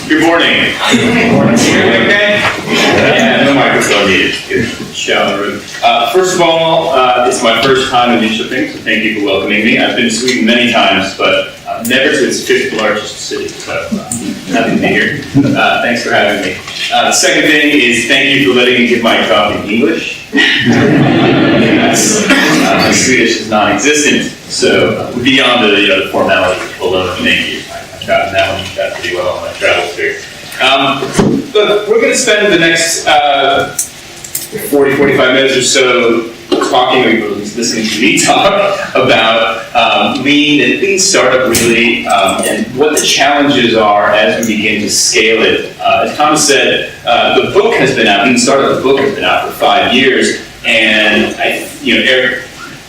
Good morning. Good morning. Okay? Yeah, no microphone needed. Good shout in the room. First of all, it's my first time in Linköping, so thank you for welcoming me. I've been to Sweden many times, but never to its fifth largest city, so happy to be here. Thanks for having me. The second thing is thank you for letting me give my talk in English. My Swedish is non-existent, so beyond the formalities below, thank you. I've gotten that one pretty well on my travels here. Look, we're going to spend the next 40-45 minutes or so talking, or listening to me talk about lean and lean startup really, and what the challenges are as we begin to scale it. As Thomas said, the book has been out, Lean Startup, the book has been out for 5 years, and Eric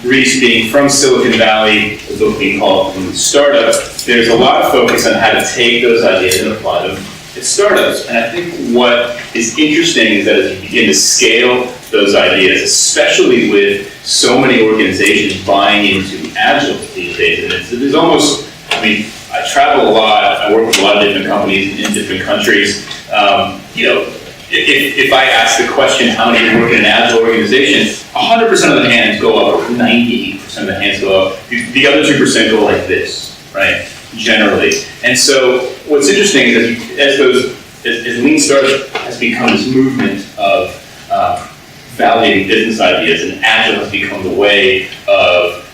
Ries being from Silicon Valley, the book being called Lean Startup, there's a lot of focus on how to take those ideas and apply them to startups. And I think what is interesting is that as you begin to scale those ideas, especially with so many organizations buying into Agile these days, and there's almost, I travel a lot, I work with a lot of different companies in different countries. If I ask the question, how many work in an Agile organization, 100% of the hands go up, 98% of the hands go up. The other 2% go like this, right? Generally. And so what's interesting is as Lean Startup has become this movement of validating business ideas, and Agile has become the way of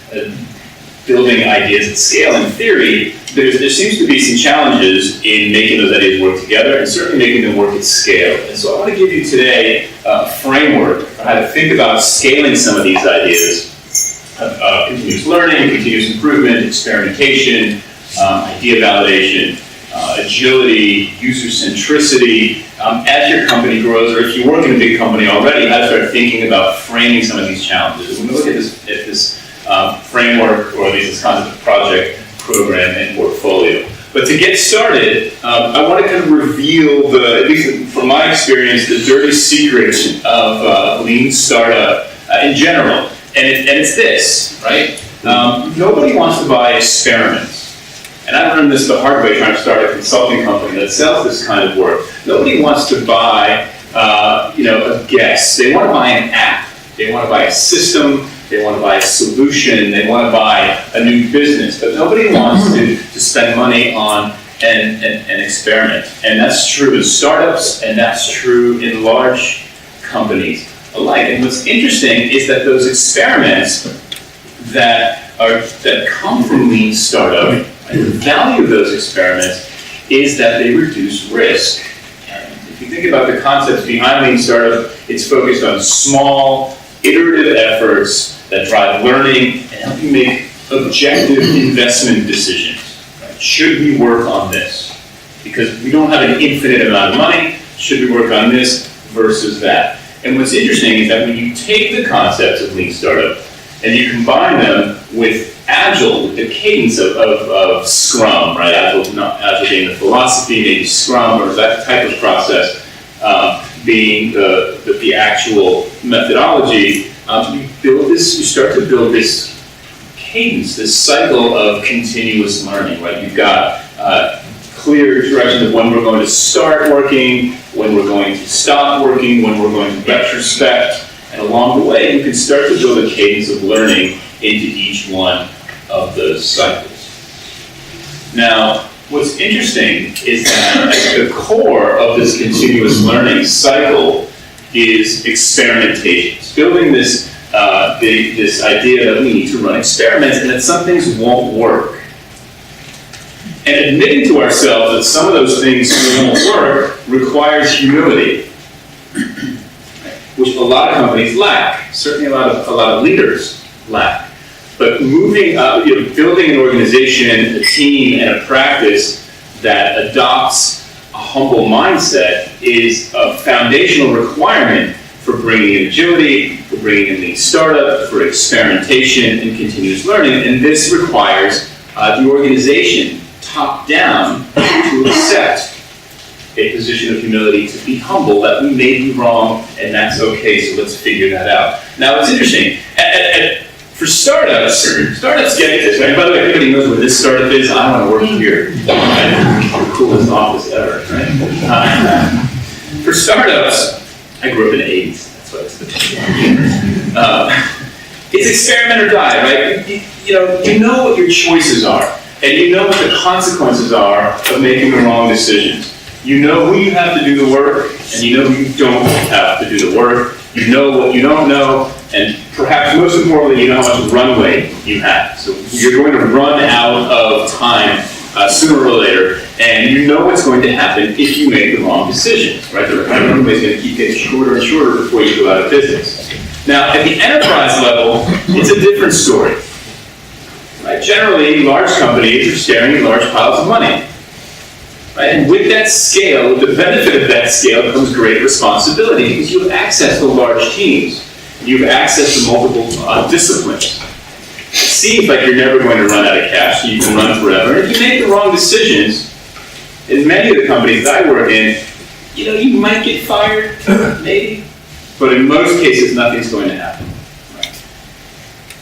building ideas at scale. In theory, there seems to be some challenges in making those ideas work together, and certainly making them work at scale. And so I want to give you today a framework for how to think about scaling some of these ideas. Continuous learning, continuous improvement, experimentation, idea validation, agility, user centricity. As your company grows, or if you work in a big company already, how to start thinking about framing some of these challenges. When we look at this framework, or at least this concept of project, program, and portfolio. But to get started, I want to kind of reveal at least from my experience, the dirty secret of Lean Startup in general. And it's this, right? Nobody wants to buy experiments. And I learned this the hard way trying to start a consulting company that sells this kind of work. Nobody wants to buy, a guess. They want to buy an app. They want to buy a system. They want to buy a solution. They want to buy a new business. But nobody wants to spend money on an experiment. And that's true in startups, and that's true in large companies alike. And what's interesting is that those experiments that come from Lean Startup, and the value of those experiments is that they reduce risk. And if you think about the concepts behind Lean Startup, it's focused on small, iterative efforts that drive learning and help you make objective investment decisions. Right? Should we work on this? Because we don't have an infinite amount of money. Should we work on this versus that? And what's interesting is that when you take the concepts of Lean Startup and you combine them with Agile, with the cadence of Scrum, right? Agile being the philosophy, maybe Scrum, or that type of process being the actual methodology. You start to build this cadence, this cycle of continuous learning, right? You've got clear direction of when we're going to start working, when we're going to stop working, when we're going to retrospect, and along the way, you can start to build a cadence of learning into each one of those cycles. Now, what's interesting is that at the core of this continuous learning cycle is experimentation. It's building this idea that we need to run experiments and that some things won't work. And admitting to ourselves that some of those things won't work requires humility, which a lot of companies lack. Certainly a lot of leaders lack. But building an organization, a team, and a practice that adopts a humble mindset is a foundational requirement for bringing in agility, for bringing in Lean Startup, for experimentation and continuous learning. And this requires the organization, top down, to accept a position of humility, to be humble, that we may be wrong, and that's okay, so let's figure that out. Now, it's interesting. For startups, startups get this, right? By the way, everybody knows what this startup is. I want to work here. Right? The coolest office ever, right? For startups, I grew up in the 80s. That's what it's it's experiment or die, right? You know what your choices are, and you know what the consequences are of making the wrong decisions. You know who you have to do the work, and you know who you don't have to do the work. You know what you don't know, and perhaps most importantly, you know how much runway you have. So you're going to run out of time sooner or later, and you know what's going to happen if you make the wrong decisions, right? The runway is going to keep getting shorter and shorter before you go out of business. Now, at the enterprise level, it's a different story. Right? Generally, large companies are staring at large piles of money. Right? And with that scale, with the benefit of that scale, comes great responsibility because you have access to large teams. You have access to multiple disciplines. It seems like you're never going to run out of cash, so you can run forever. And if you make the wrong decisions, in many of the companies that I work in, you might get fired, maybe. But in most cases, nothing's going to happen. Right?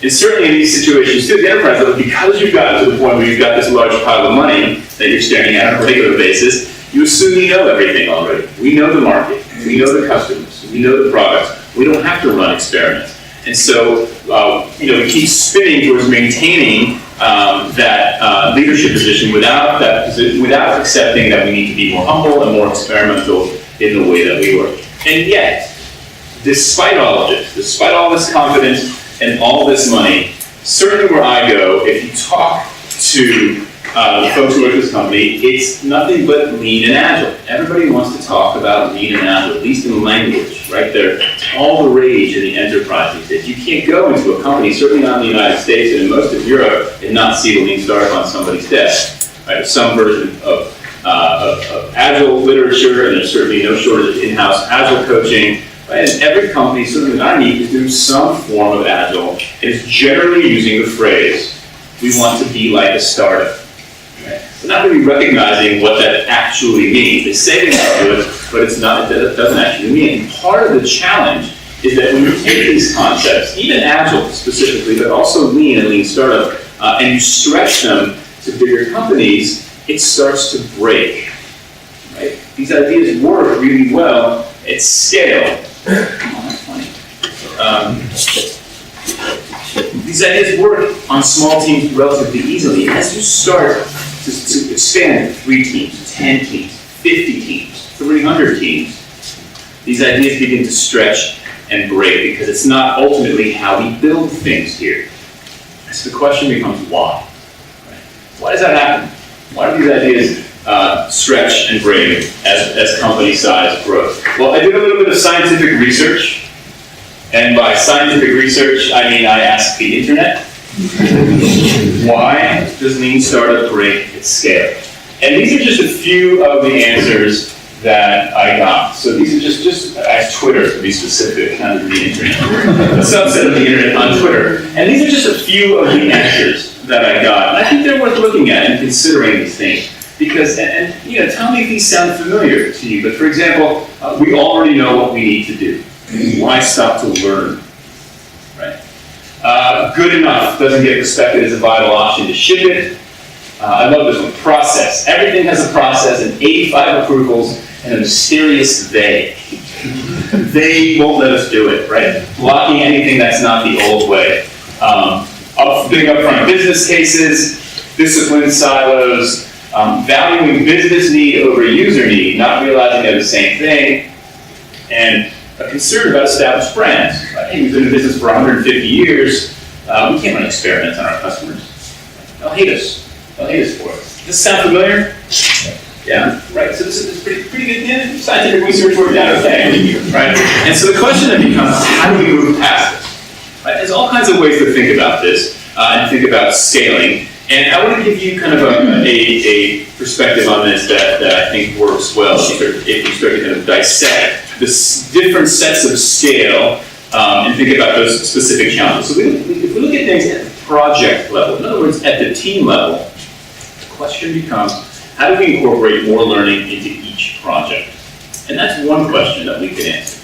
And certainly in these situations too, at the enterprise level, because you've gotten to the point where you've got this large pile of money that you're staring at on a regular basis, you assume you know everything already. We know the market, we know the customers, we know the products. We don't have to run experiments. And so, we keep spinning towards maintaining that leadership position without accepting that we need to be more humble and more experimental in the way that we work. And yet, despite all of this, despite all this confidence and all this money, certainly where I go, if you talk to the folks who work at this company, it's nothing but lean and agile. Everybody wants to talk about lean and agile, at least in language, right? They're all the rage in the enterprise these days. You can't go into a company, certainly not in the United States and in most of Europe, and not see the lean startup on somebody's desk. Right? Some version of agile literature, and there's certainly no shortage of in-house agile coaching. Right? And every company, certainly that I need, is doing some form of agile, and it's generally using the phrase, we want to be like a startup. Right? They're not really recognizing what that actually means. They say they want to do it, but it doesn't actually mean it. And part of the challenge is that when you take these concepts, even agile specifically, but also lean and lean startup, and you stretch them to bigger companies, it starts to break. Right? These ideas work really well at scale. These ideas work on small teams relatively easily. As you start to expand 3 teams, 10 teams, 50 teams, 300 teams, these ideas begin to stretch and break because it's not ultimately how we build things here. So the question becomes why? Right? Why does that happen? Why do these ideas stretch and break as company size grows? Well, I did a little bit of scientific research. And by scientific research, I mean I asked the internet, why does lean startup break at scale? And these are just a few of the answers that I got. So these are just I asked Twitter to be specific, not the internet. A subset of the internet on Twitter. And these are just a few of the answers that I got. And I think they're worth looking at and considering these things. Because, and tell me if these sound familiar to you. But for example, we already know what we need to do. Why stop to learn? Right? Good enough doesn't get respected as a vital option to ship it. I love this one. Process. Everything has a process and 85 approvals and a mysterious they. They won't let us do it, right? Blocking anything that's not the old way. Big upfront business cases, discipline silos, valuing business need over user need, not realizing they're the same thing, and a concern about established brands. Right? Hey, we've been in business for 150 years. We can't run experiments on our customers. They'll hate us. They'll hate us for it. Does this sound familiar? Yeah, right. So this is pretty good. Scientific research worked out okay, right? And so the question then becomes, how do we move past this? Right? There's all kinds of ways to think about this and think about scaling. And I want to give you kind of a perspective on this that I think works well if you start to kind of dissect the different sets of scale and think about those specific challenges. So if we look at things at the project level, in other words, at the team level, the question becomes, how do we incorporate more learning into each project? And that's one question that we can answer.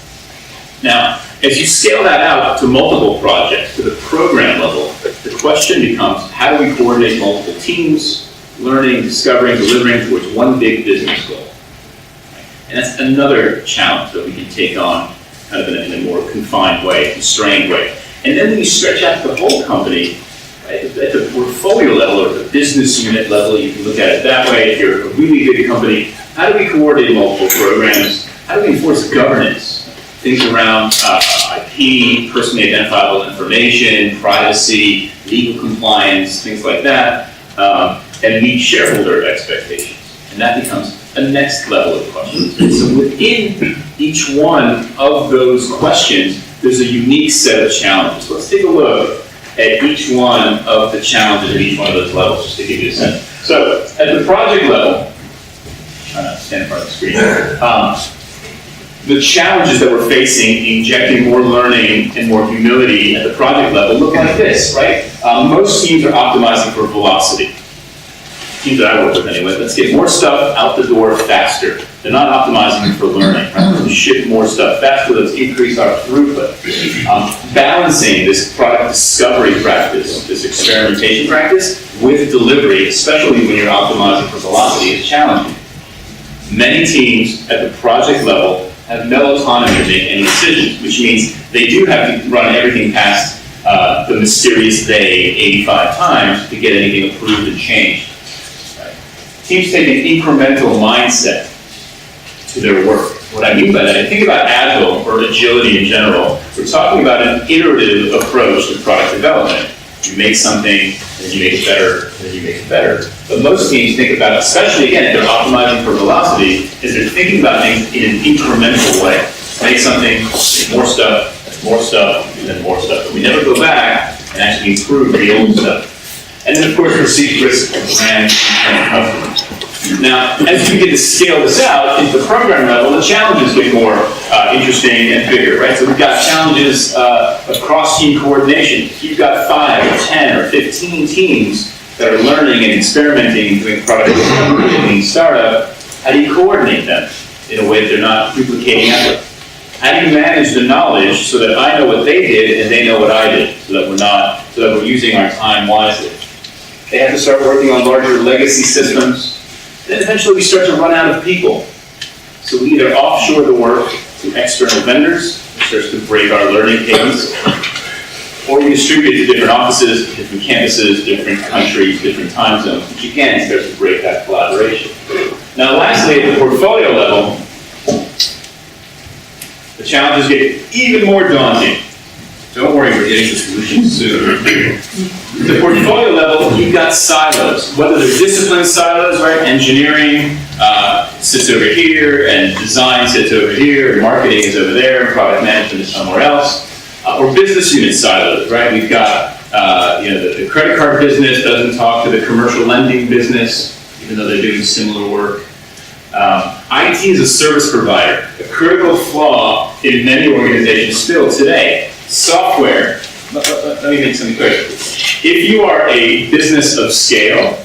Now, As you scale that out to multiple projects, to the program level, the question becomes, how do we coordinate multiple teams, learning, discovering, delivering towards one big business goal? And that's another challenge that we can take on kind of in a more confined way, constrained way. And then when you stretch out to the whole company, right, at the portfolio level or the business unit level, you can look at it that way. If you're a really big company, how do we coordinate multiple programs? How do we enforce governance? Things around IP, personally identifiable information, privacy, legal compliance, things like that, and meet shareholder expectations. And that becomes a next level of questions. And so within each one of those questions, there's a unique set of challenges. Let's take a look at each one of the challenges at each one of those levels, just to give you a sense. So at the project level, try not to stand in front of the screen. The challenges that we're facing, injecting more learning and more humility at the project level, look like this, right? Most teams are optimizing for velocity. Teams that I work with anyway, let's get more stuff out the door faster. They're not optimizing for learning, right? Let's ship more stuff faster, let's increase our throughput. Balancing this product discovery practice, this experimentation practice, with delivery, especially when you're optimizing for velocity, is challenging. Many teams at the project level have no autonomy to make any decisions, which means they do have to run everything past the mysterious they 85 times to get anything approved and changed. Right? Teams take an incremental mindset to their work. What I mean by that, I think about Agile or agility in general. We're talking about an iterative approach to product development. You make something, then you make it better, then you make it better. But most teams think about, especially again, if they're optimizing for velocity, is they're thinking about things in an incremental way. Make something, make more stuff, and then more stuff. But we never go back and actually improve the old stuff. And then of course, perceived risk of brand and customer. Now, as you begin to scale this out into the program level, the challenges get more interesting and bigger, right? So we've got challenges across team coordination. If you've got 5 or 10 or 15 teams that are learning and experimenting and doing product discovery and lean startup, how do you coordinate them in a way that they're not duplicating effort? How do you manage the knowledge so that I know what they did and they know what I did, so that we're using our time wisely? They have to start working on larger legacy systems. Then eventually we start to run out of people. So we either offshore the work to external vendors, which starts to break our learning cadence, or we distribute it to different offices, different campuses, different countries, different time zones, which again starts to break that collaboration. Now lastly, at the portfolio level, the challenges get even more daunting. Don't worry, we're getting to solutions soon. At the portfolio level, you've got silos, whether they're discipline silos, right? Engineering sits over here, and design sits over here, and marketing is over there, and product management is somewhere else. Or business unit silos, right? We've got the credit card business doesn't talk to the commercial lending business, even though they're doing similar work. IT is a service provider, a critical flaw in many organizations still today. Software, let me make something clear. If you are a business of scale,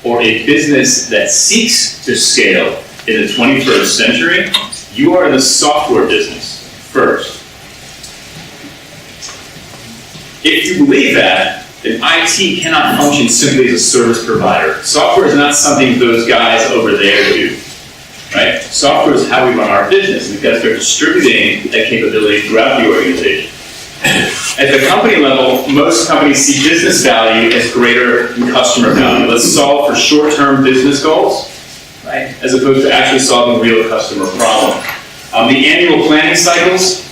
or a business that seeks to scale in the 21st century, you are in the software business first. If you believe that, then IT cannot function simply as a service provider. Software is not something those guys over there do. Right? Software is how we run our business. We've got to start distributing that capability throughout the organization. At the company level, most companies see business value as greater than customer value. Let's solve for short-term business goals, right? As opposed to actually solving real customer problems. The annual planning cycles,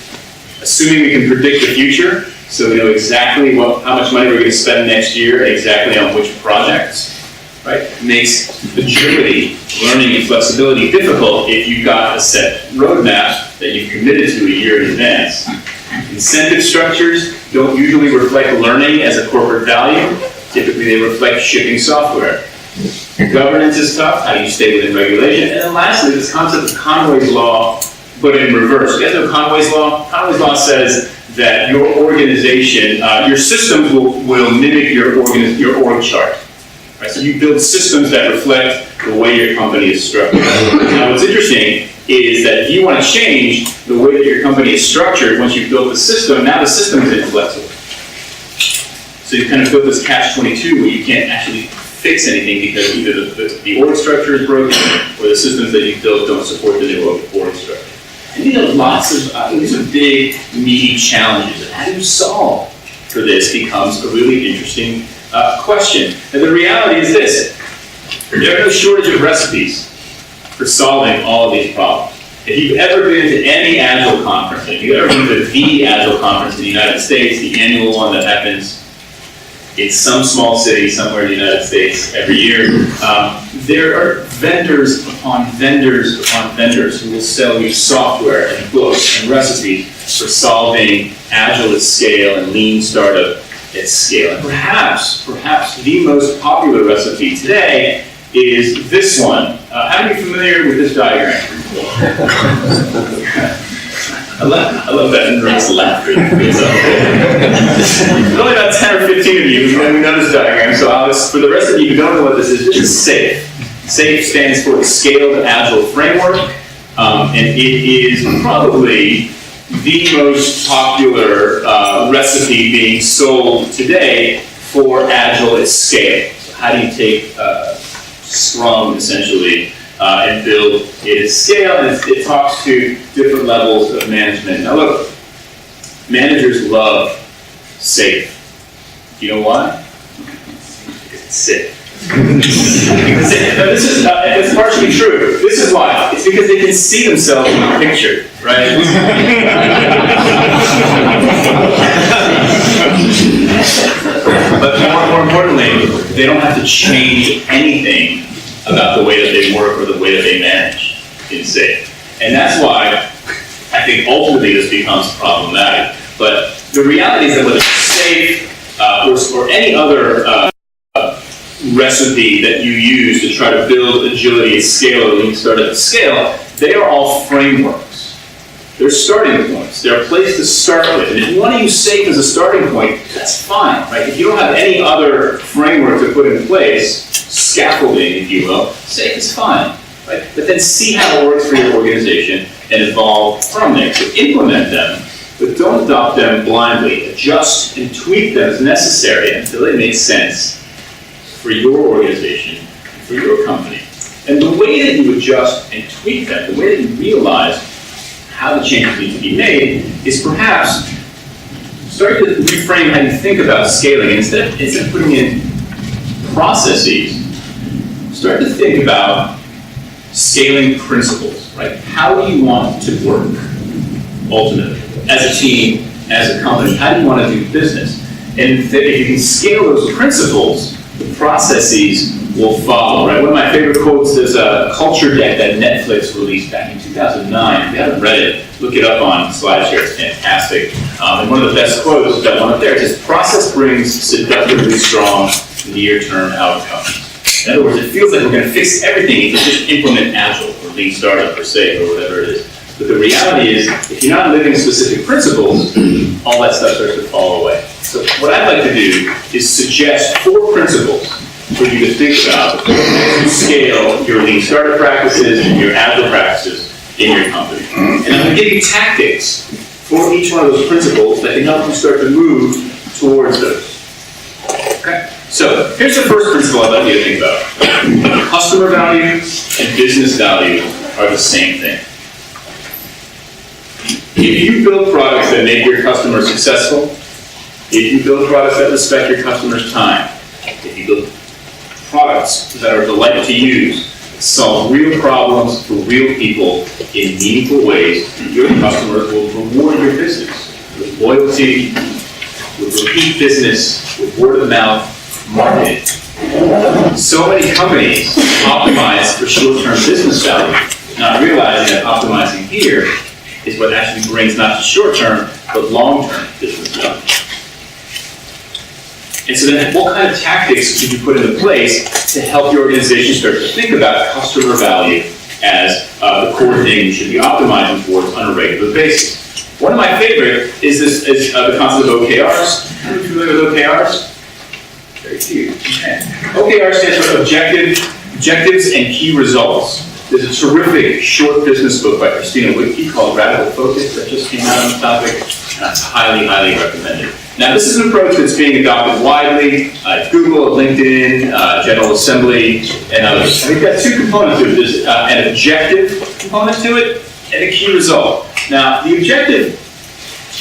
assuming we can predict the future, so we know exactly how much money we're going to spend next year and exactly on which projects, right? Makes agility, learning, and flexibility difficult if you've got a set roadmap that you've committed to a year in advance. Incentive structures don't usually reflect learning as a corporate value. Typically, they reflect shipping software. Governance is tough. How do you stay within regulation? And then lastly, this concept of Conway's Law, but in reverse. You guys know Conway's Law? Conway's Law says that your organization, your systems will mimic your org chart. Right? So you build systems that reflect the way your company is structured. Now, what's interesting is that if you want to change the way that your company is structured, once you've built the system, now the system is inflexible. So you kind of built this catch-22 where you can't actually fix anything because either the org structure is broken or the systems that you've built don't support the new org structure. And these are big, meaty challenges. And how do you solve for this becomes a really interesting question. And the reality is this: there's no shortage of recipes for solving all of these problems. If you've ever been to any Agile conference, if you've ever been to the Agile conference in the United States, the annual one that happens in some small city somewhere in the United States every year, there are vendors upon vendors upon vendors who will sell you software and books and recipes for solving Agile at scale and Lean Startup at scale. And perhaps the most popular recipe today is this one. How many are familiar with this diagram? I love that nervous laughter. There's only about 10 or 15 of you who know this diagram, so for the rest of you who don't know what this is SAFE. SAFE stands for the Scaled Agile Framework, and it is probably the most popular recipe being sold today for Agile at scale. So how do you take Scrum, essentially, and build it at scale? And it talks to different levels of management. Now look, managers love SAFE. Do you know why? Because it's safe. It's partially true. This is why. It's because they can see themselves in the picture, right? But more importantly, they don't have to change anything about the way that they work or the way that they manage in SAFE. And that's why I think ultimately this becomes problematic. But the reality is that whether it's SAFE or any other recipe that you use to try to build agility at scale or Lean Startup at scale, they are all frameworks. They're starting points. They're a place to start with. And if you want to use SAFE as a starting point, that's fine, right? If you don't have any other framework to put in place, scaffolding, if you will, SAFE is fine, right? But then see how it works for your organization and evolve from there. So implement them, but don't adopt them blindly. Adjust and tweak them as necessary until they make sense for your organization, for your company. And the way that you adjust and tweak them, the way that you realize how the changes need to be made, is perhaps start to reframe how you think about scaling. Instead of putting in processes, start to think about scaling principles, right? How do you want to work, ultimately, as a team, as a company? How do you want to do business? And if you can scale those principles, the processes will follow, right? One of my favorite quotes is a culture deck that Netflix released back in 2009. If you haven't read it, look it up on SlideShare, it's fantastic. And one of the best quotes is that one up there. It says, process brings seductively strong near-term outcomes. In other words, it feels like we're going to fix everything if we just implement Agile or Lean Startup or SAFE or whatever it is. But the reality is, if you're not living specific principles, all that stuff starts to fall away. So what I'd like to do is suggest 4 principles for you to think about to scale your Lean Startup practices and your Agile practices in your company. And I'm going to give you tactics for each one of those principles that can help you start to move towards those. Okay? So here's the first principle I'd like you to think about. Customer value and business value are the same thing. If you build products that make your customers successful, if you build products that respect your customers' time, if you build products that are a delight to use, solve real problems for real people in meaningful ways, your customers will reward your business with loyalty, with repeat business, with word of mouth marketing. So many companies optimize for short-term business value, not realizing that optimizing here is what actually brings not just short-term, but long-term business value. And so then what kind of tactics should you put into place to help your organization start to think about customer value as the core thing you should be optimizing towards on a regular basis? One of my favorite is the concept of OKRs. Are you familiar with OKRs? Very few. Okay. OKR stands for objectives and key results. There's a terrific short business book by Christina Whitke called Radical Focus that just came out on the topic, and I highly, highly recommend it. Now, this is an approach that's being adopted widely at Google, at LinkedIn, General Assembly, and others. And we've got two components to it. There's an objective component to it and a key result. Now, the objective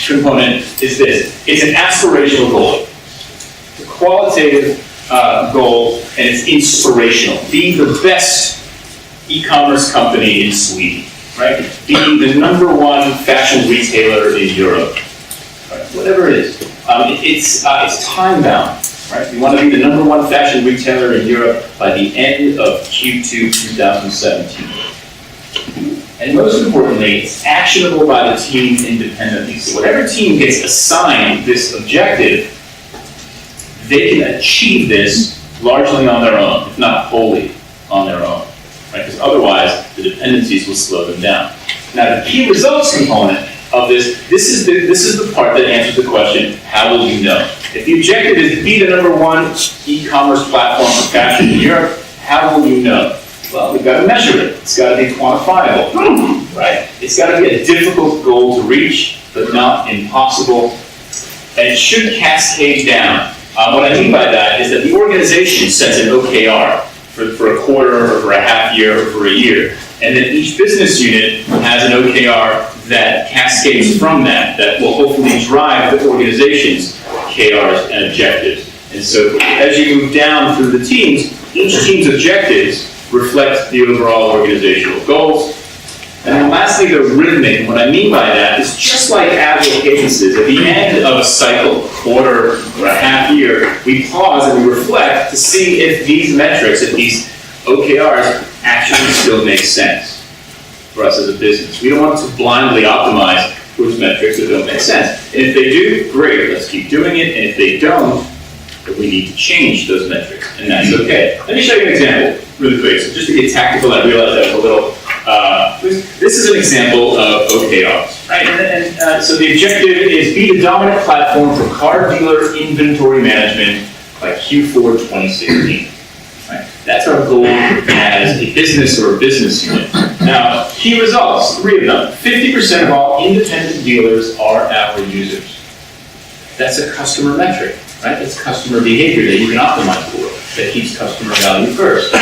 component is this. It's an aspirational goal. It's a qualitative goal, and it's inspirational. Be the best e-commerce company in Sweden, right? Be the #1 fashion retailer in Europe, right? Whatever it is. It's time bound, right? You want to be the #1 fashion retailer in Europe by the end of Q2 2017. And most importantly, it's actionable by the team independently. So whatever team gets assigned this objective, they can achieve this largely on their own, if not wholly on their own, right? Because otherwise, the dependencies will slow them down. Now, the key results component of this is the part that answers the question, how will you know? If the objective is to be the #1 e-commerce platform for fashion in Europe, how will you know? Well, we've got to measure it. It's got to be quantifiable, right? It's got to be a difficult goal to reach, but not impossible. And it should cascade down. What I mean by that is that the organization sets an OKR for a quarter, or for a half year, or for a year. And then each business unit has an OKR that cascades from that will hopefully drive the organization's KRs and objectives. And so as you move down through the teams, each team's objectives reflect the overall organizational goals. And then lastly, they're rhythmic. And what I mean by that is just like agile cadences, at the end of a cycle, a quarter or a half year, we pause and we reflect to see if these metrics, if these OKRs actually still make sense for us as a business. We don't want to blindly optimize towards metrics that don't make sense. And if they do, great, let's keep doing it. And if they don't, then we need to change those metrics, and that's okay. Let me show you an example really quick. So just to get tactical, I realize that was a little, this is an example of OKRs, right? And so the objective is be the dominant platform for car dealer inventory management by Q4 2016. Right? That's our goal as a business or a business unit. Now, key results, 3 of them. 50% of all independent dealers are our users. That's a customer metric, right? That's customer behavior that you can optimize for, that keeps customer value first.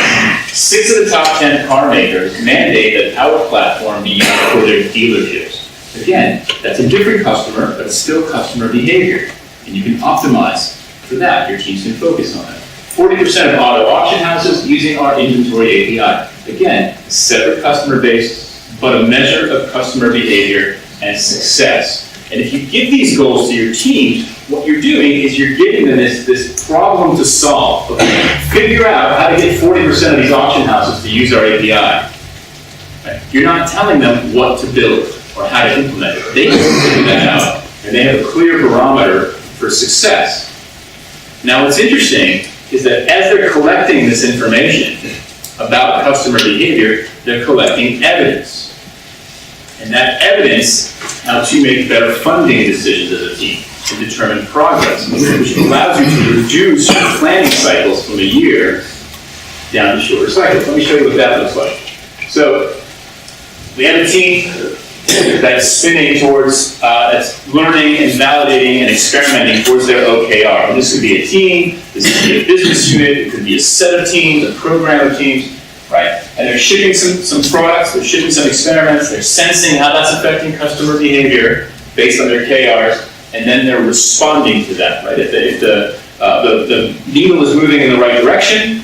6 of the top 10 car makers mandate that our platform be used for their dealerships. Again, that's a different customer, but it's still customer behavior. And you can optimize for that. Your teams can focus on it. 40% of auto auction houses using our inventory API. Again, separate customer base, but a measure of customer behavior and success. And if you give these goals to your teams, what you're doing is you're giving them this problem to solve. Okay? Figure out how to get 40% of these auction houses to use our API. Right? You're not telling them what to build or how to implement it. They can figure that out, and they have a clear barometer for success. Now, what's interesting is that as they're collecting this information about customer behavior, they're collecting evidence. And that evidence helps you make better funding decisions as a team to determine progress, which allows you to reduce your planning cycles from a year down to shorter cycles. Let me show you what that looks like. So we have a team that's spinning towards, that's learning and validating and experimenting towards their OKR. And this could be a team, this could be a business unit, it could be a set of teams, a program of teams, right? And they're shipping some products, they're shipping some experiments, they're sensing how that's affecting customer behavior based on their KRs, and then they're responding to that, right? If the needle is moving in the right direction,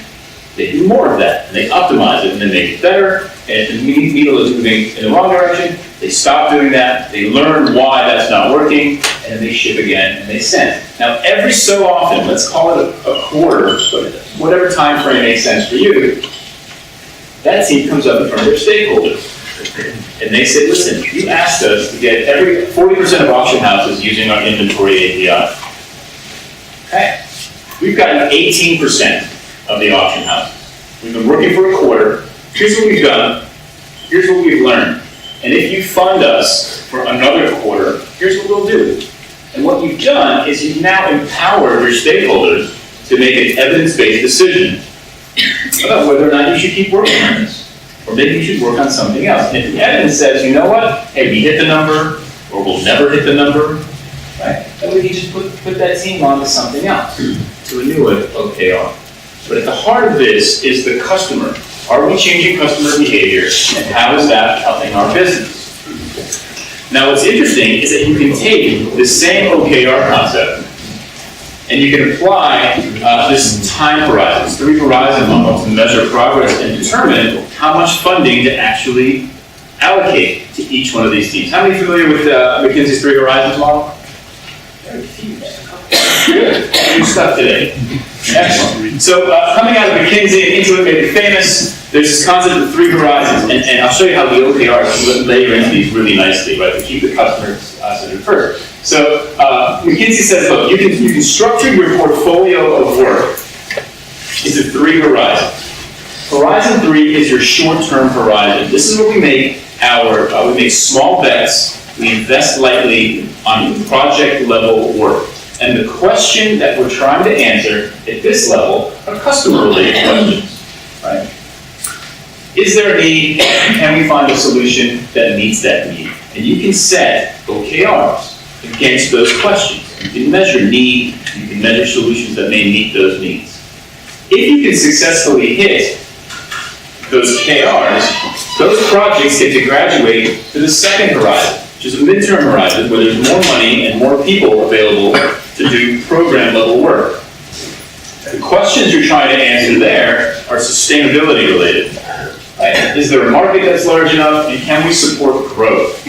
they do more of that, and they optimize it, and then make it better. And if the needle is moving in the wrong direction, they stop doing that, they learn why that's not working, and then they ship again, and they send. Now, every so often, let's call it a quarter, whatever time frame makes sense for you, that team comes up in front of their stakeholders. And they say, listen, you asked us to get 40% of auction houses using our inventory API. Okay. We've gotten 18% of the auction houses. We've been working for a quarter. Here's what we've done. Here's what we've learned. And if you fund us for another quarter, here's what we'll do. And what you've done is you've now empowered your stakeholders to make an evidence-based decision about whether or not you should keep working on this. or maybe you should work on something else. And if the evidence says, you know what, hey, we hit the number, or we'll never hit the number, right? Then we can just put that team on to something else, to a new OKR. But at the heart of this is the customer. Are we changing customer behavior, and how is that helping our business? Now what's interesting is that you can take the same OKR concept, and you can apply this time horizon, this 3 horizon model to measure progress and determine how much funding to actually allocate to each one of these teams. How many are familiar with McKinsey's 3 horizons model? Very few. Good. New stuff today. Excellent. So coming out of McKinsey and Intuit made it famous, there's this concept of 3 horizons, and I'll show you how the OKRs layer into these really nicely, right, to keep the customer centered first. So McKinsey says, look, you can structure your portfolio of work into 3 horizons. Horizon 3 is your short-term horizon. This is where we make we make small bets, we invest lightly on project-level work. And the question that we're trying to answer at this level are customer-related questions, right? Is there a need? Can we find a solution that meets that need? And you can set OKRs against those questions. You can measure need, you can measure solutions that may meet those needs. If you can successfully hit those OKRs, those projects get to graduate to the second horizon, which is a midterm horizon where there's more money and more people available to do program-level work. The questions you're trying to answer there are sustainability related. Right? Is there a market that's large enough, and can we support growth?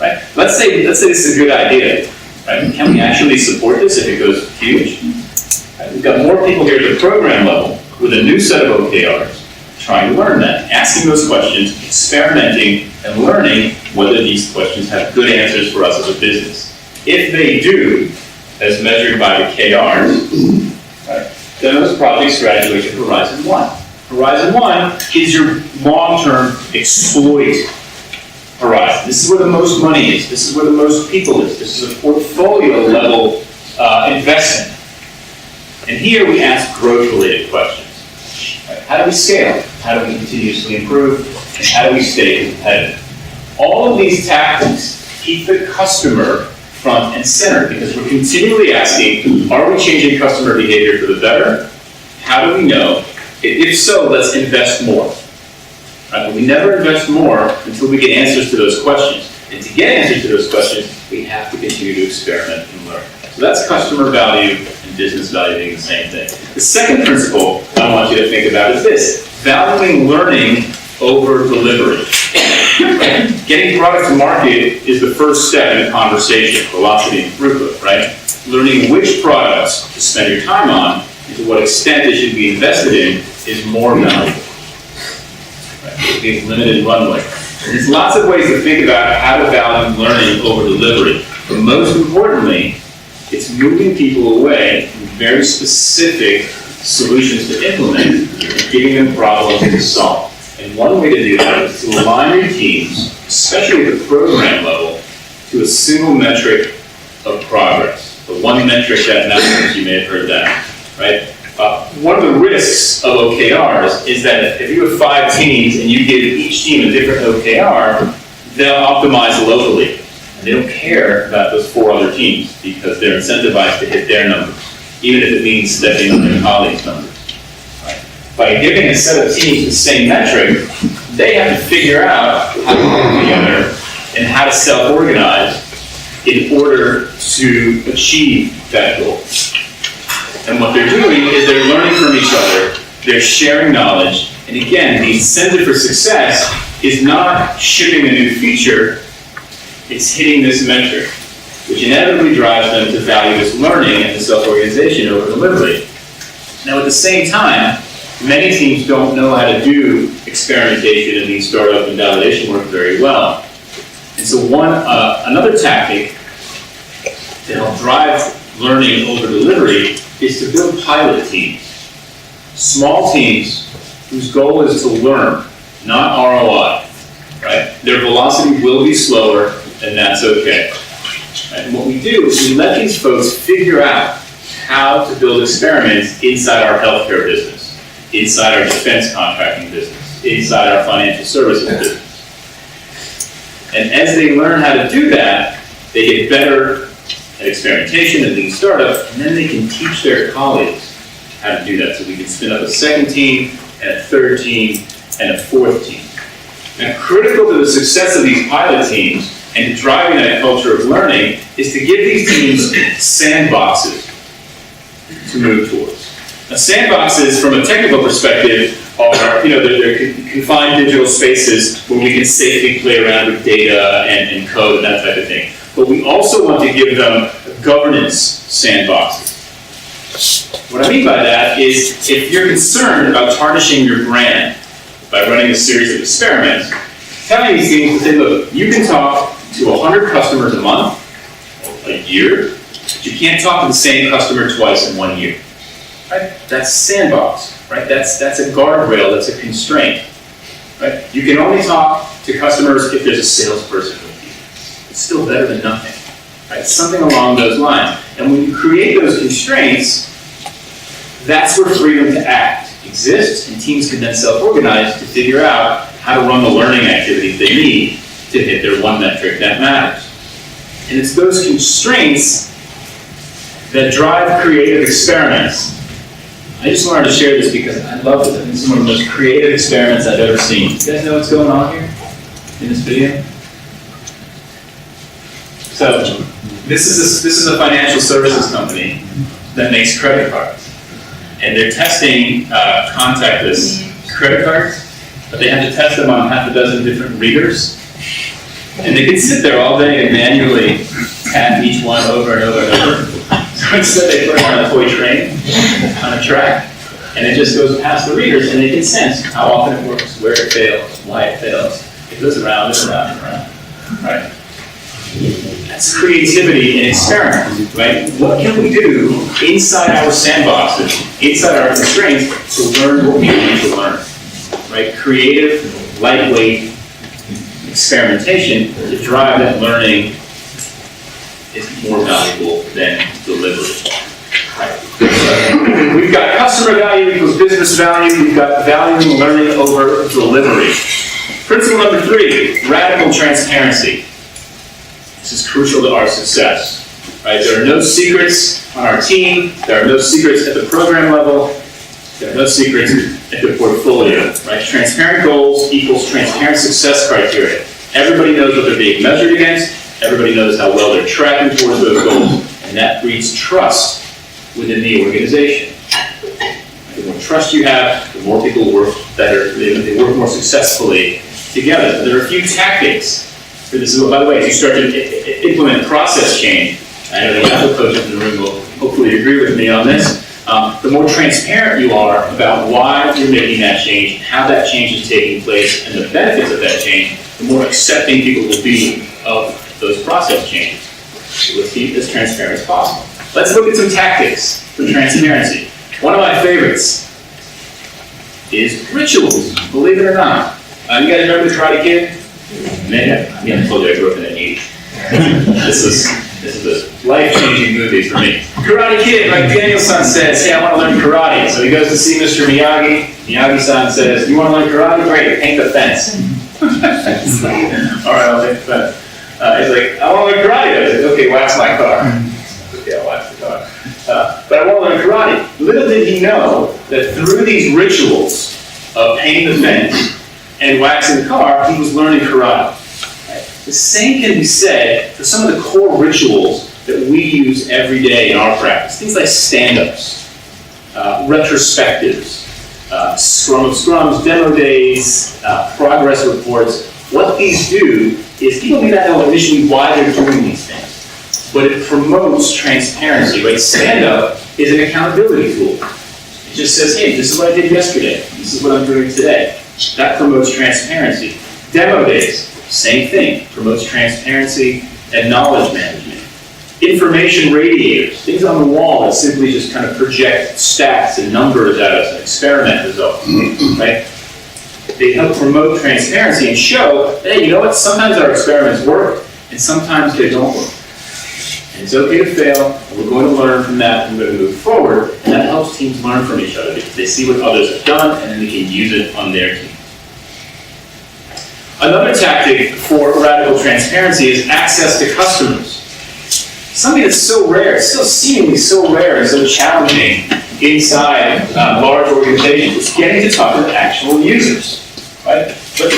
Right? Let's say this is a good idea. Right? Can we actually support this if it goes huge? Right? We've got more people here at the program level with a new set of OKRs, trying to learn that, asking those questions, experimenting, and learning whether these questions have good answers for us as a business. If they do, as measured by the KRs, right, then those projects graduate to Horizon 1. Horizon 1 is your long-term exploit horizon. This is where the most money is. This is where the most people is. This is a portfolio-level investment. And here we ask growth-related questions. Right? How do we scale? How do we continuously improve? And how do we stay competitive? All of these tactics keep the customer front and center because we're continually asking, are we changing customer behavior for the better? How do we know? If so, let's invest more. Right? But we never invest more until we get answers to those questions. And to get answers to those questions, we have to continue to experiment and learn. So that's customer value and business value being the same thing. The second principle I want you to think about is this: valuing learning over delivery. Getting product to market is the first step in a conversation, velocity and throughput, right? Learning which products to spend your time on and to what extent they should be invested in is more valuable. Right? It limited runway. And there's lots of ways to think about how to value learning over delivery. But most importantly, it's moving people away from very specific solutions to implement and giving them problems to solve. And one way to do that is to align your teams, especially at the program level, to a single metric of progress. The one metric that matters, you may have heard that, right? One of the risks of OKRs is that if you have 5 teams and you give each team a different OKR, they'll optimize locally. And they don't care about those 4 other teams because they're incentivized to hit their numbers, even if it means stepping on their colleagues' numbers. Right? By giving a set of teams the same metric, they have to figure out how to work together and how to self-organize in order to achieve that goal. And what they're doing is they're learning from each other, they're sharing knowledge, and again, the incentive for success is not shipping a new feature, it's hitting this metric, which inevitably drives them to value this learning and the self-organization over delivery. Now at the same time, many teams don't know how to do experimentation and lean startup and validation work very well. And so another tactic to help drive learning over delivery is to build pilot teams. Small teams whose goal is to learn, not ROI. Right? Their velocity will be slower, and that's okay. Right? And what we do is we let these folks figure out how to build experiments inside our healthcare business. inside our defense contracting business, inside our financial services business. And as they learn how to do that, they get better at experimentation and lean startup, and then they can teach their colleagues how to do that. So we can spin up a second team, and a third team, and a fourth team. Now, critical to the success of these pilot teams and to driving that culture of learning is to give these teams sandboxes to move towards. Now, sandboxes, from a technical perspective, are, they're confined digital spaces where we can safely play around with data and code and that type of thing. But we also want to give them governance sandboxes. What I mean by that is, if you're concerned about tarnishing your brand by running a series of experiments, telling these teams to say, look, you can talk to 100 customers a month, a year, but you can't talk to the same customer twice in 1 year. Right? That's sandbox, right? That's a guardrail, that's a constraint. Right? You can only talk to customers if there's a salesperson with you. It's still better than nothing. Right? Something along those lines. And when you create those constraints, that's where freedom to act exists, and teams can then self-organize to figure out how to run the learning activities they need to hit their one metric that matters. And it's those constraints that drive creative experiments. I just wanted to share this because I love it. This is one of the most creative experiments I've ever seen. You guys know what's going on here in this video? So, this is a financial services company that makes credit cards. And they're testing contactless credit cards, but they have to test them on half a dozen different readers. And they can sit there all day and manually tap each one over and over and over. So instead they put it on a toy train, on a track, and it just goes past the readers, and they can sense how often it works, where it fails, why it fails. It goes around and around and around, right? That's creativity and experiment, right? What can we do inside our sandboxes, inside our constraints, to learn what we need to learn, right? Creative, lightweight experimentation to drive that learning is more valuable than delivery. Right? So we've got customer value equals business value. We've got value in learning over delivery. Principle number 3, radical transparency. This is crucial to our success. Right? There are no secrets on our team. There are no secrets at the program level. There are no secrets at the portfolio. Right? Transparent goals equals transparent success criteria. Everybody knows what they're being measured against. Everybody knows how well they're tracking towards those goals. And that breeds trust within the organization. The more trust you have, the more people work better. They work more successfully together. There are a few tactics for this. By the way, as you start to implement process change, I know the Apple coaches in the room will hopefully agree with me on this. The more transparent you are about why you're making that change, how that change is taking place, and the benefits of that change, the more accepting people will be of those process changes. So let's keep as transparent as possible. Let's look at some tactics for transparency. One of my favorites is rituals, believe it or not. You guys remember the Karate Kid? I told you I grew up in the 80s. This is a life-changing movie for me. Karate Kid, like Daniel-san says, hey, I want to learn karate. So he goes to see Mr. Miyagi. Miyagi-san says, you want to learn karate? Great, paint the fence. All right, I'll paint the fence. He's like, I want to learn karate. I said, okay, wax my car. Okay, I'll wax the car. But I want to learn karate. Little did he know that through these rituals of painting the fence and waxing the car, he was learning karate. Right? The same can be said for some of the core rituals that we use every day in our practice. Things like stand-ups, retrospectives, scrum of scrums, demo days, progress reports. What these do is people may not know initially why they're doing these things, but it promotes transparency, right? Stand-up is an accountability tool. It just says, hey, this is what I did yesterday. This is what I'm doing today. That promotes transparency. Demo days, same thing, promotes transparency and knowledge management. Information radiators, things on the wall that simply just kind of project stats and numbers at us and experiment results, right? They help promote transparency and show that, hey, you know what, sometimes our experiments work and sometimes they don't work. And it's okay to fail, and we're going to learn from that, and we're going to move forward, and that helps teams learn from each other because they see what others have done, and then they can use it on their team. Another tactic for radical transparency is access to customers. Something that's so rare, so seemingly so rare and so challenging inside large organizations is getting to talk to the actual users, right? But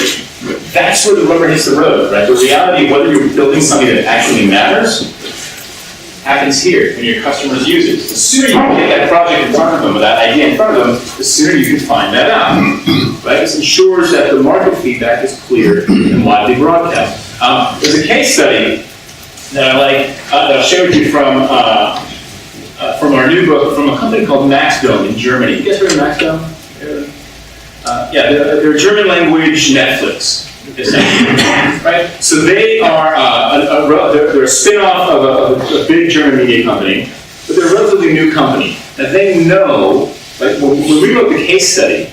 that's where the rubber hits the road, right? The reality of whether you're building something that actually matters happens here when your customers use it. The sooner you can get that project in front of them, or that idea in front of them, the sooner you can find that out, right? This ensures that the market feedback is clear and widely broadcast. There's a case study that I like, that I'll share with you from our new book, from a company called Maxdome in Germany. You guys heard of Maxdome? Yeah, they're a German language Netflix, essentially, right? So they are they're a spin-off of a big German media company, but they're a relatively new company. Now they know, like when we wrote the case study,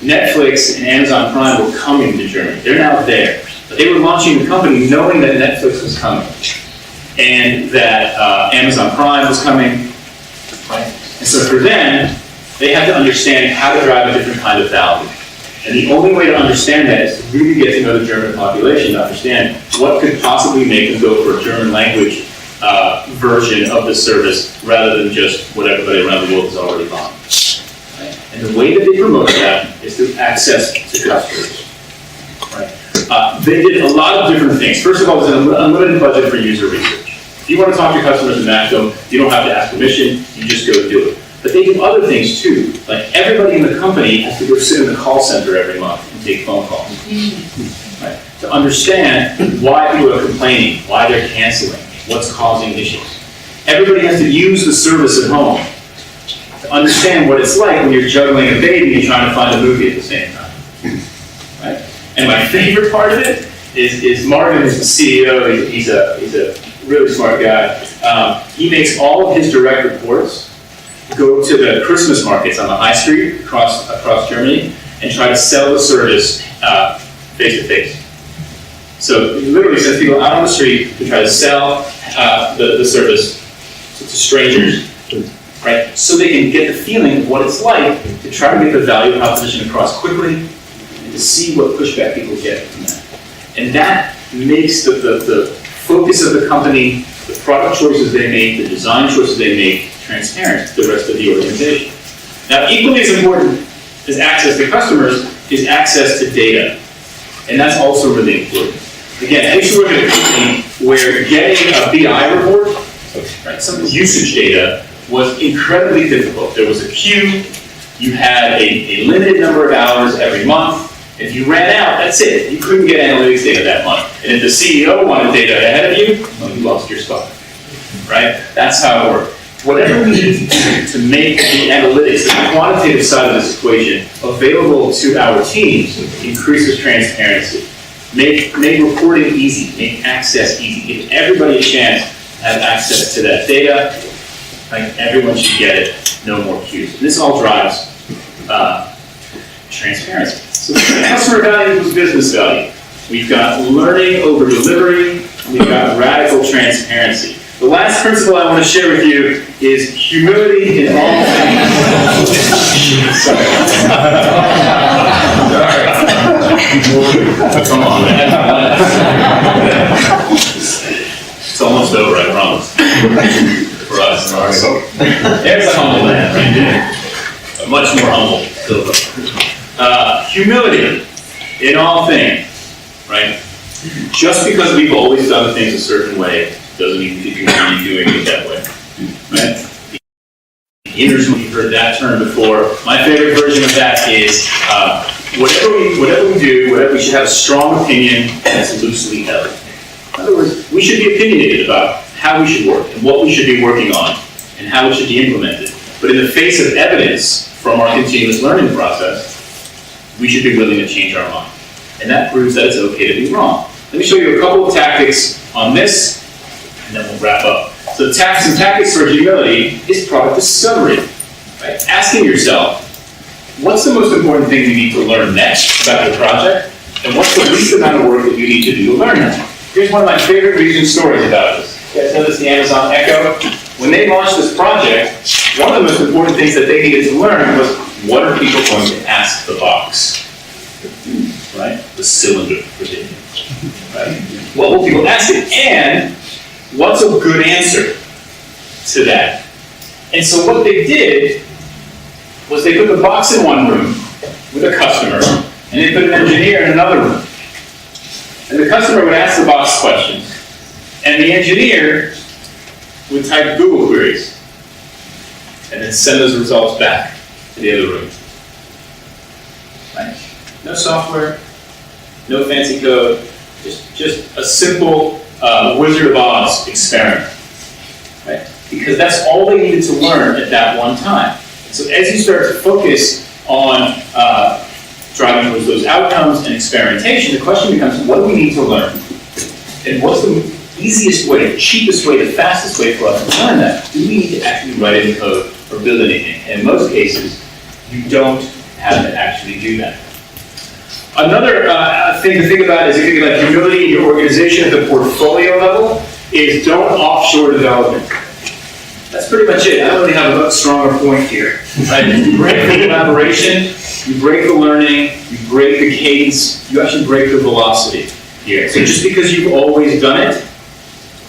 Netflix and Amazon Prime were coming to Germany. They're now there. But they were launching the company knowing that Netflix was coming and that Amazon Prime was coming, right? And so for them, they had to understand how to drive a different kind of value. And the only way to understand that is to really get to know the German population, to understand what could possibly make them go for a German language version of the service rather than just what everybody around the world is already buying. Right? And the way that they promote that is through access to customers. Right? They did a lot of different things. First of all, there's an unlimited budget for user research. If you want to talk to customers in Maxdome, you don't have to ask permission, you just go do it. But they do other things too. Like everybody in the company has to go sit in the call center every month and take phone calls. Right? To understand why people are complaining, why they're canceling, what's causing issues. Everybody has to use the service at home to understand what it's like when you're juggling a baby and trying to find a movie at the same time. Right? And my favorite part of it is Marvin is the CEO. He's a really smart guy. He makes all of his direct reports go to the Christmas markets on the high street across Germany and try to sell the service face to face. So he literally sends people out on the street to try to sell the service to strangers, right? So they can get the feeling of what it's like to try to make the value proposition across quickly and to see what pushback people get from that. And that makes the focus of the company, the product choices they make, the design choices they make, transparent to the rest of the organization. Now, equally as important as access to customers is access to data. And that's also really important. Again, I used to work at a company where getting a BI report, right, some usage data, was incredibly difficult. There was a queue, you had a limited number of hours every month. If you ran out, that's it. You couldn't get analytics data that month. And if the CEO wanted data ahead of you, well, you lost your spot. Right? That's how it worked. Whatever we need to make the analytics, the quantitative side of this equation, available to our teams increases transparency. Make reporting easy, make access easy, give everybody a chance to have access to that data. Like everyone should get it, no more queues. And this all drives transparency. So customer value equals business value. We've got learning over delivery, we've got radical transparency. The last principle I want to share with you is humility in all things. Sorry. Come on, man. It's almost over, I promise. For us. There's a humble man right there. A much more humble Silva. Humility in all things, right? Just because we've always done things a certain way doesn't mean we can continue doing it that way, right? You've heard that term before. My favorite version of that is whatever we do, we should have a strong opinion that's loosely held. In other words, we should be opinionated about how we should work and what we should be working on and how it should be implemented. But in the face of evidence from our continuous learning process, we should be willing to change our mind. And that proves that it's okay to be wrong. Let me show you a couple of tactics on this, and then we'll wrap up. So some tactics for humility is product discovery. Right? Asking yourself, what's the most important thing you need to learn next about the project? And what's the least amount of work that you need to do to learn that? Here's one of my favorite recent stories about this. You guys notice the Amazon Echo? When they launched this project, one of the most important things that they needed to learn was, what are people going to ask the box? Right? The cylinder for data. Right? What will people ask it? And what's a good answer to that? And so what they did was they put the box in one room with a customer, and they put an engineer in another room. And the customer would ask the box questions, and the engineer would type Google queries, and then send those results back to the other room. Right? No software, no fancy code, just a simple Wizard of Oz experiment. Right? Because that's all they needed to learn at that one time. So as you start to focus on driving towards those outcomes and experimentation, the question becomes, what do we need to learn? And what's the easiest way, the cheapest way, the fastest way for us to learn that? Do we need to actually write any code or build anything? And in most cases, you don't have to actually do that. Another thing to think about is if you think about humility in your organization at the portfolio level is don't offshore development. That's pretty much it. I don't really have a stronger point here. Right? You break the collaboration, you break the learning, you break the cadence, you actually break the velocity here. So just because you've always done it,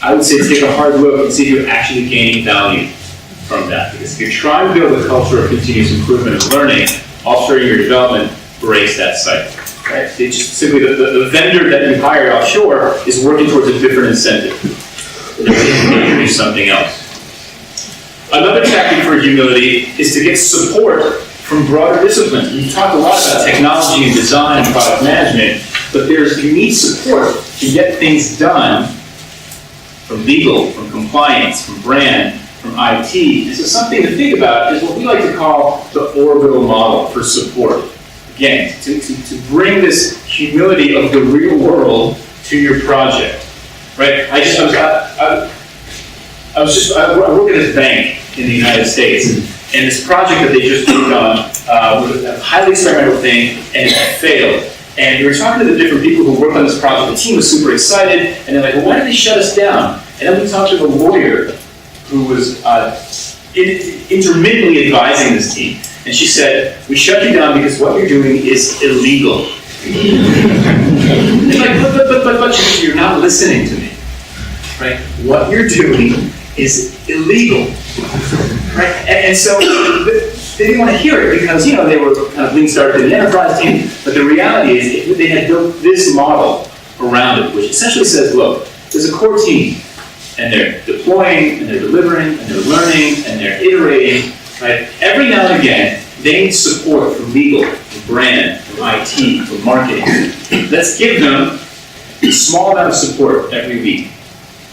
I would say take a hard look and see if you're actually gaining value from that. Because if you're trying to build a culture of continuous improvement and learning, offshoring your development breaks that cycle. Right? It's just simply the vendor that you hire offshore is working towards a different incentive. They're do something else. Another tactic for humility is to get support from broader disciplines. We've talked a lot about technology and design and product management, but you need support to get things done from legal, from compliance, from brand, from IT. And so something to think about is what we like to call the orbital model for support. Again, to bring this humility of the real world to your project, right? I work at this bank in the United States, and this project that they just worked on was a highly experimental thing, and it failed. And we were talking to the different people who worked on this project. The team was super excited, and they're like, well, why did they shut us down? And then we talked to the lawyer who was intermittently advising this team. And she said, we shut you down because what you're doing is illegal. They're like, but you're not listening to me. Right? What you're doing is illegal. Right? And so they didn't want to hear it because, they were kind of lean started in the enterprise team. But the reality is, if they had built this model around it, which essentially says, look, there's a core team, and they're deploying, and they're delivering, and they're learning, and they're iterating. Right? Every now and again, they need support from legal, from brand, from IT, from marketing. Let's give them a small amount of support every week,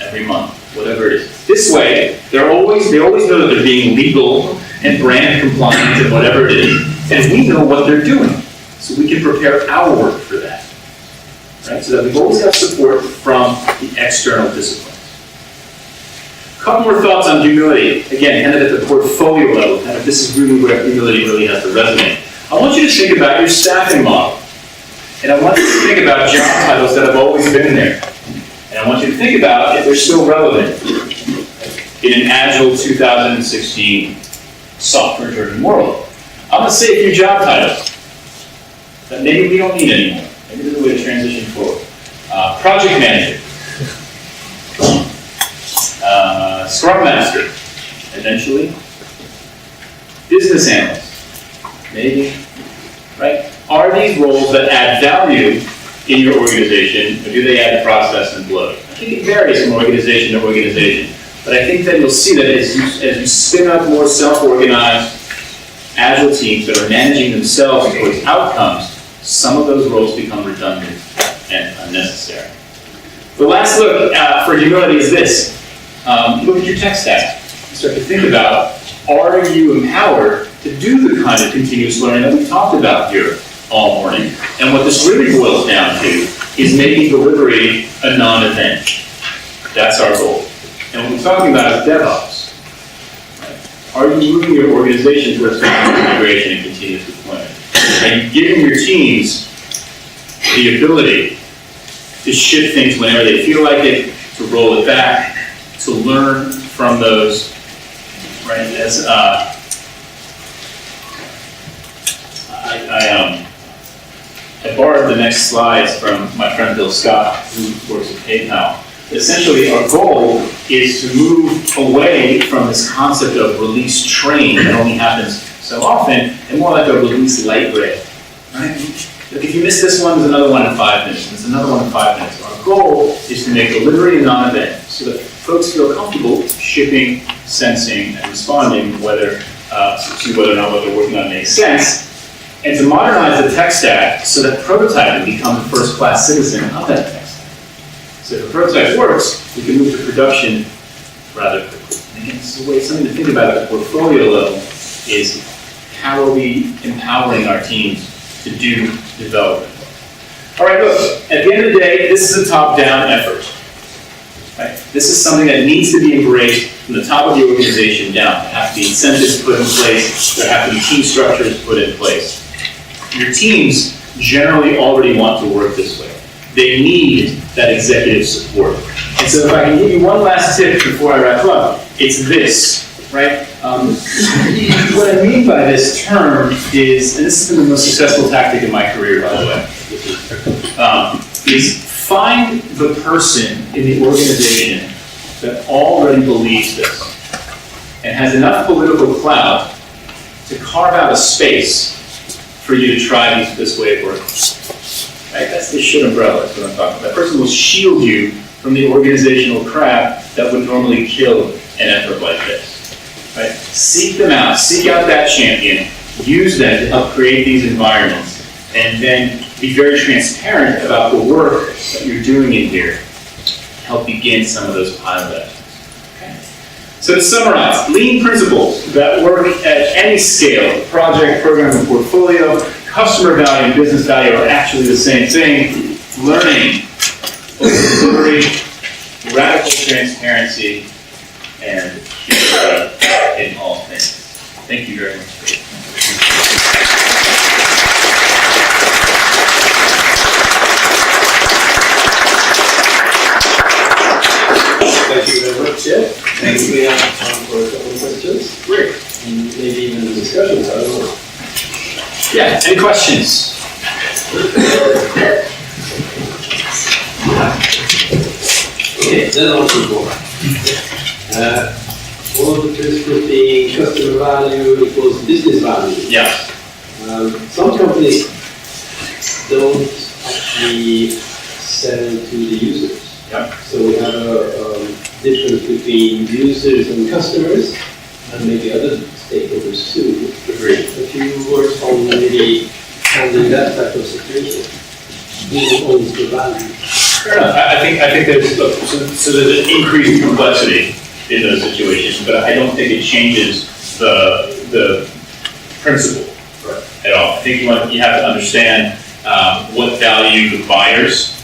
every month, whatever it is. This way, they always know that they're being legal and brand compliant and whatever it is, and we know what they're doing, so we can prepare our work for that. Right? So that we've always got support from the external disciplines. A couple more thoughts on humility. Again, kind of at the portfolio level, this is really where humility really has to resonate. I want you to think about your staffing model. And I want you to think about job titles that have always been there. And I want you to think about if they're still relevant in an agile 2016 software-driven world. I'm going to say a few job titles that maybe we don't need anymore. Maybe there's a way to transition forward. Project manager. Scrum Master, eventually. Business Analyst, maybe, right? Are these roles that add value in your organization, or do they add process and bloat? I think it varies from organization to organization, but I think that you'll see that as you spin up more self-organized, agile teams that are managing themselves towards outcomes, some of those roles become redundant and unnecessary. The last look for humility is this. Look at your tech stack. You start to think about, are you empowered to do the kind of continuous learning that we talked about here all morning? And what this really boils down to is making delivery a non-event. That's our goal. And what we're talking about is DevOps. Right? Are you moving your organization towards integration and continuous deployment? Are you giving your teams the ability to shift things whenever they feel like it, to roll it back, to to learn from those, right? As I borrowed the next slides from my friend Bill Scott, who works at PayPal. Essentially, our goal is to move away from this concept of release train that only happens so often, and more like a release light ray, right? Like if you miss this one, there's another one in 5 minutes, and there's another one in 5 minutes. Our goal is to make delivery a non-event so that folks feel comfortable shipping, sensing, and responding to whether or not what they're working on makes sense, and to modernize the tech stack so that prototyping becomes a first-class citizen of that tech stack. So if the prototype works, we can move to production rather quickly. And again, this is a way, something to think about at the portfolio level is how are we empowering our teams to do development. All right, look, at the end of the day, this is a top-down effort. Right? This is something that needs to be embraced from the top of the organization down. There have to be incentives put in place. There have to be team structures put in place. Your teams generally already want to work this way. They need that executive support. And so if I can give you one last tip before I wrap up, it's this, right? What I mean by this term is, and this has been the most successful tactic in my career, by the way, is find the person in the organization that already believes this and has enough political clout to carve out a space for you to try this way of working. Right? That's the shit umbrella, that's what I'm talking about. That person will shield you from the organizational crap that would normally kill an effort like this. Right? Seek them out, seek out that champion, use them to help create these environments, and then be very transparent about the work that you're doing in here to help begin some of those pilot efforts. Okay? So to summarize, lean principles that work at any scale, project, program, and portfolio, customer value and business value are actually the same thing. Learning, delivery, radical transparency, and humor in all things. Thank you very much. Thank you very much, Jeff. Thank you. We have time for a couple of questions. Great. And maybe even discussions, I don't know. Yeah, any questions? Okay, then on to more. One of the tools could be customer value equals business value. Yeah. Some companies don't actually sell to the users. Yeah. So we have a difference between users and customers, and maybe other stakeholders too. Agreed. A few words on maybe handling that type of situation. Who owns the value? Fair enough. I think there's, look, so there's an increased complexity in those situations, but I don't think it changes the principle at all. I think you have to understand what value the buyers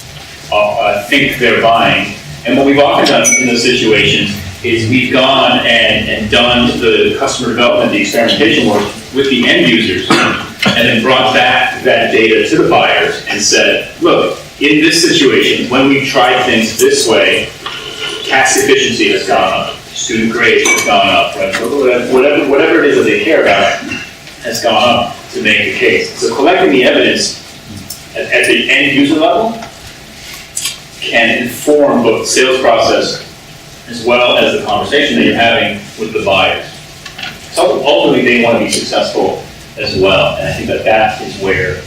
think they're buying. And what we've often done in those situations is we've gone and done the customer development, the experimentation work with the end users, and then brought back that data to the buyers and said, look, in this situation, when we tried things this way, task efficiency has gone up, student grades has gone up, right? Whatever it is that they care about has gone up to make the case. So collecting the evidence at the end user level can inform both the sales process as well as the conversation that you're having with the buyers. So ultimately, they want to be successful as well, and I think that is where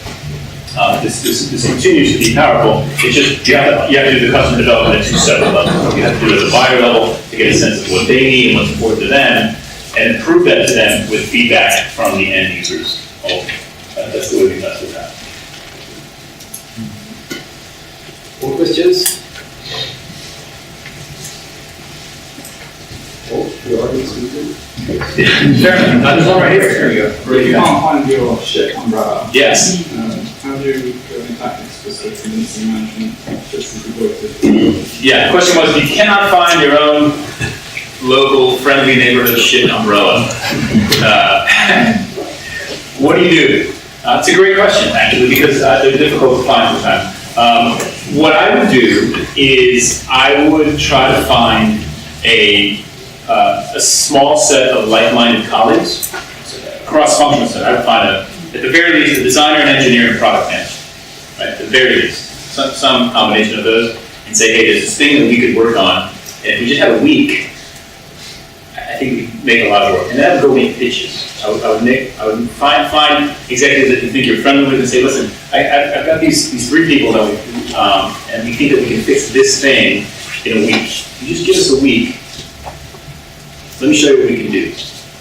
this continues to be powerful. It's just you have to do the customer development at two separate levels. You have to do it at the buyer level to get a sense of what they need and what's important to them, and then prove that to them with feedback from the end users. That's the way we mess with that. More questions? Oh, the audience meeting. Fair enough. There's one right here. There we go. If you can't find your shit umbrella, Yes. how do you go in tactics for sort of convincing management just as you work? Yeah, the question was, if you cannot find your own local friendly neighborhood shit umbrella, what do you do? It's a great question, actually, because they're difficult to find sometimes. What I would do is I would try to find a small set of like-minded colleagues, cross-functional set. I would find at the very least, a designer, an engineer, and product manager, right? At the very least, some combination of those, and say, hey, there's this thing that we could work on, and if we just had a week, I think we could make a lot of work. And then I would go make pitches. I would find executives that you think you're friendly with and say, listen, I've got these 3 people that and we think that we can fix this thing in a week. You just give us a week. Let me show you what we can do.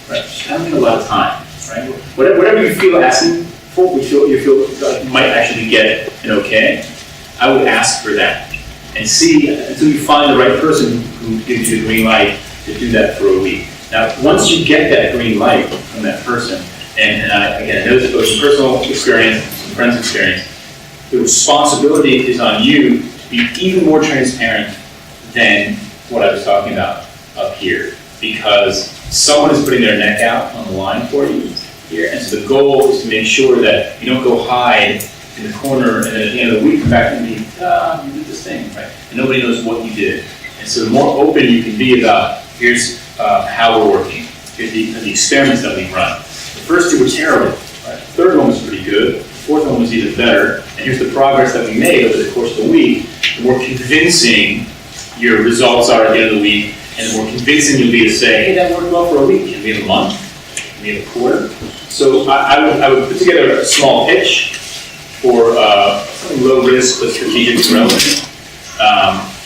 Right? I don't need a lot of time. Right? Whatever you feel asking for, you feel might actually get an okay. I would ask for that and see until you find the right person who gives you the green light to do that for a week. Now, once you get that green light from that person, and again, I know this is personal experience, some friends' experience, the responsibility is on you to be even more transparent than what I was talking about up here, because someone is putting their neck out on the line for you here, and so the goal is to make sure that you don't go hide in the corner, and then at the end of the week, come back and be, you did this thing, right? And nobody knows what you did. And so the more open you can be about, here's how we're working, here's the experiments that we've run. The first 2 were terrible, right? The 3rd one was pretty good, the 4th one was even better, and here's the progress that we made over the course of the week. The more convincing your results are at the end of the week, and the more convincing you'll be to say, hey, that worked well for a week. Can we have a month? Can we have a quarter? So I would put together a small pitch for something low risk but strategic and relevant,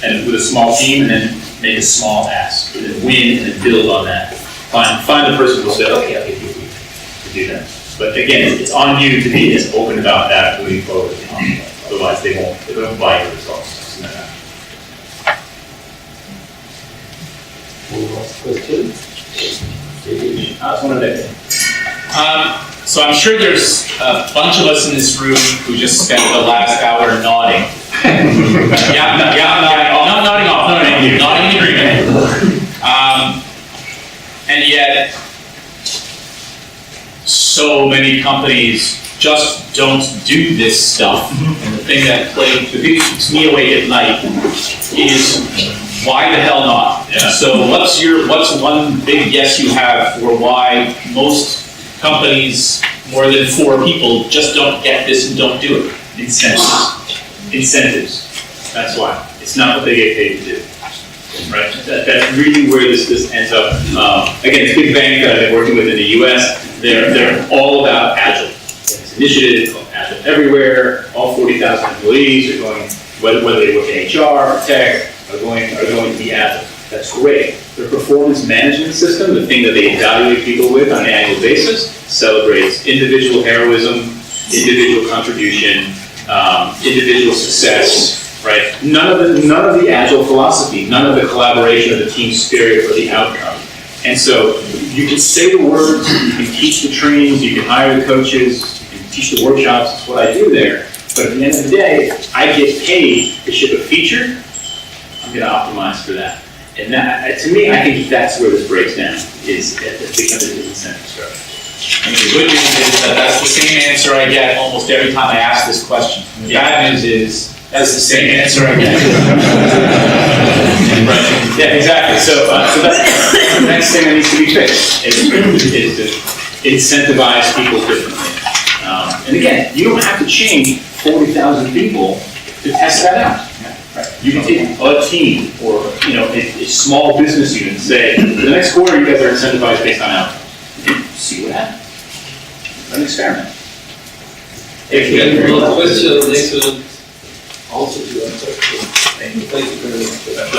and with a small team, and then make a small ask, and then win, and then build on that. Find the person who will say, okay, I'll give you a week to do that. But again, it's on you to be as open about that moving forward as possible. Otherwise, they won't buy your results. Last question. That's one of them. So I'm sure there's a bunch of us in this room who just spent the last hour nodding. Not nodding off, nodding in agreement. And yet, so many companies just don't do this stuff. And the thing that keeps me awake at night is, why the hell not? Yeah. So what's one big yes you have for why most companies, more than 4 people, just don't get this and don't do it? Incentives. That's why. It's not what they get paid to do. Right? That's really where this ends up. Again, this big bank that I've been working with in the US, they're all about Agile. This initiative called Agile Everywhere. All 40,000 employees are going, whether they work in HR or tech, are going to be Agile. That's great. Their performance management system, the thing that they evaluate people with on an annual basis, celebrates individual heroism, individual contribution, individual success, right? None of the Agile philosophy, none of the collaboration of the team spirit or the outcome. And so you can say the words, you can teach the trainings, you can hire the coaches, you can teach the workshops, that's what I do there. But at the end of the day, I get paid to ship a feature, I'm going to optimize for that. And that, to me, I think that's where this breaks down, is because of the incentive structure. And the good news is that that's the same answer I get almost every time I ask this question. And the bad news is, that's the same answer I get. Right. Yeah, exactly. So that's the next thing that needs to be fixed, is to incentivize people differently. And again, you don't have to change 40,000 people to test that out. Right. You can take a team or a small business unit and say, for the next quarter you guys are incentivized based on outcomes. See what happens. An experiment. Again, one question, excellent answer to that question. Thank you very much for that.